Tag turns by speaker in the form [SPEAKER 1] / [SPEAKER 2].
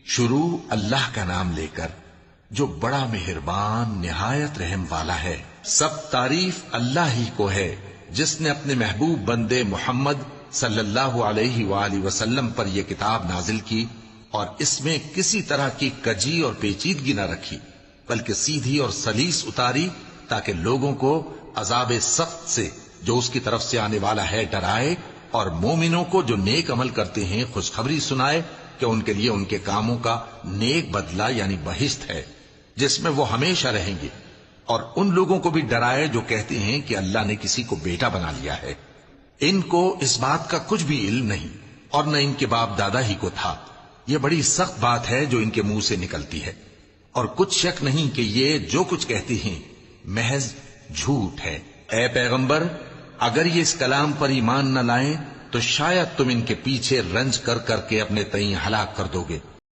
[SPEAKER 1] شروع اللہ کا نام لے کر جو بڑا مہربان نہایت رحم والا ہے۔ سب تعریف اللہ ہی کو ہے جس نے اپنے محبوب بندے محمد صلی اللہ علیہ وآلہ وسلم پر یہ کتاب نازل کی اور اس میں کسی طرح کی کجی اور پیچیدگی نہ رکھی، بلکہ سیدھی اور سلیس اتاری تاکہ لوگوں کو عذاب سخت سے جو اس کی طرف سے آنے والا ہے ڈرائے، اور مومنوں کو جو نیک عمل کرتے ہیں خوشخبری سنائے کہ ان کے لیے ان کے کاموں کا نیک بدلہ یعنی بہشت ہے جس میں وہ ہمیشہ رہیں گے، اور ان لوگوں کو بھی ڈرائے جو کہتے ہیں کہ اللہ نے کسی کو بیٹا بنا لیا ہے۔ ان کو اس بات کا کچھ بھی علم نہیں اور نہ ان کے باپ دادا ہی کو تھا۔ یہ بڑی سخت بات ہے جو ان کے منہ سے نکلتی ہے، اور کچھ شک نہیں کہ یہ جو کچھ کہتی ہیں محض جھوٹ ہے۔ اے پیغمبر، اگر یہ اس کلام پر ایمان نہ لائیں تو شاید تم ان کے پیچھے رنج کر کر کے اپنے تئیں ہلاک کر دو گے۔